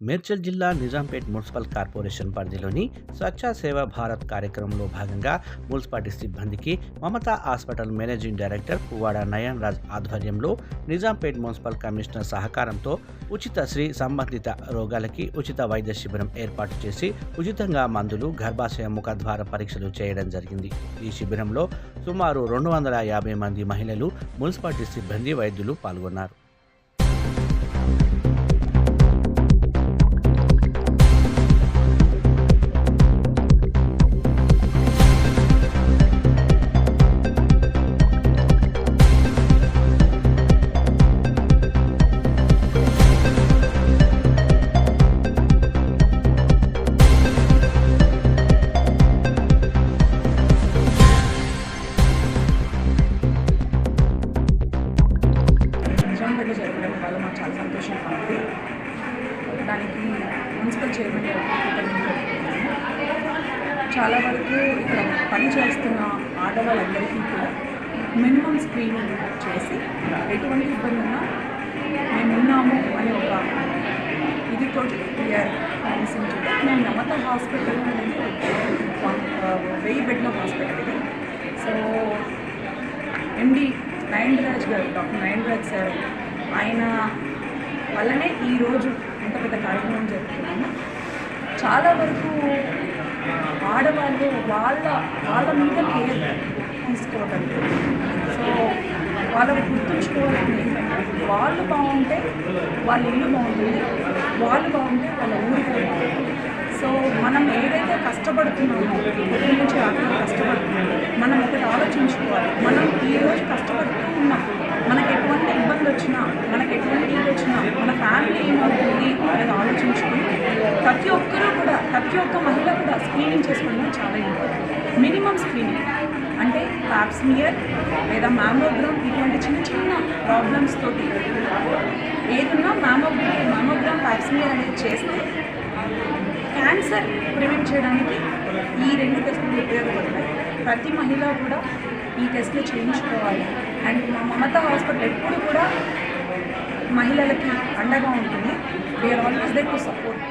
మేడ్చల్ జిల్లా Nizampet municipal corporation పరిధిలోని స్వచ్ఛ సేవా భారత్ కార్యక్రమంలో భాగంగా మున్సిపాలిటీ సిబ్బందికి Mamata hospital managing director Puvvada Nayan Raj ఆధ్వర్యంలో నిజాంపేట్ మున్సిపల్ కమిషనర్ సహకారంతో ఉచిత శ్రీ సంబంధిత రోగాలకి ఉచిత వైద్య శిబిరం ఏర్పాటు చేసి ఉచితంగా మందులు, గర్భాశయ ముఖద్వార పరీక్షలు చేయడం జరిగింది. ఈ శిబిరంలో సుమారు 250 మంది మహిళలు, మున్సిపాలిటీ సిబ్బంది, వైద్యులు పాల్గొన్నారు. నిజాంపేటలో జరగడం వల్ల మాకు చాలా సంతోషంగా ఉంది. దానికి మున్సిపల్ చైర్మన్ చాలా వరకు ఇక్కడ పని చేస్తున్న ఆడవాళ్ళందరికీ కూడా మినిమం స్క్రీనింగ్ చేసి ఎటువంటి ఇబ్బంది ఉన్నా మేము ఉన్నాము అనే ఒక ఇదితో వీఆర్ ప్రామిసింగ్ చేయడం. మేము మమతా హాస్పిటల్ అనేది 1000 బెడ్ల హాస్పిటల్ ఇది. సో ఎండి నయనరాజ్ గారు, డాక్టర్ నయనరాజ్ సార్, ఆయన వల్లనే ఈరోజు ఇంత పెద్ద కార్యక్రమం జరుగుతున్నాము. చాలా వరకు ఆడవాళ్ళు వాళ్ళ మీద కేర్ తీసుకోవడానికి, సో వాళ్ళకు గుర్తుంచుకోవాలని ఏంటంటే వాళ్ళు బాగుంటే వాళ్ళ ఇల్లు బాగుంటుంది, వాళ్ళు బాగుంటే వాళ్ళ ఊరు కూడా బాగుంటుంది. సో మనం ఏదైతే కష్టపడుతున్నామో, పొద్దు నుంచి రాత్రి కష్టపడుతున్నామో, మనం ఒకటి ఆలోచించుకోవాలి. మనం ఈరోజు కష్టపడుతూ ఉన్నాం, మనకు ఎటువంటి ఇబ్బంది వచ్చినా, మనకు ఎటువంటి ఇది వచ్చినా మన ఫ్యామిలీ ఏమవుతుంది అనేది ఆలోచించుకుని ప్రతి ఒక్కరూ కూడా, ప్రతి ఒక్క మహిళ కూడా స్క్రీనింగ్ చేసుకోవడం చాలా ఇంపార్టెంట్. మినిమం స్క్రీనింగ్ అంటే ప్యాప్స్మియర్ లేదా మ్యామోగ్రామ్, ఇటువంటి చిన్న చిన్న ప్రాబ్లమ్స్ తోటి ఏదన్నా మ్యామోగ్రామ్ ప్యాప్స్మియర్ అనేది చేస్తే క్యాన్సర్ ప్రివెంట్ చేయడానికి ఈ 2 టెస్టులు ఉపయోగపడతాయి. ప్రతి మహిళ కూడా ఈ టెస్ట్లు చేయించుకోవాలి. అండ్ మా మమతా హాస్పిటల్ ఎప్పుడు కూడా మహిళలకి అండగా ఉంటుంది. We are always there to support.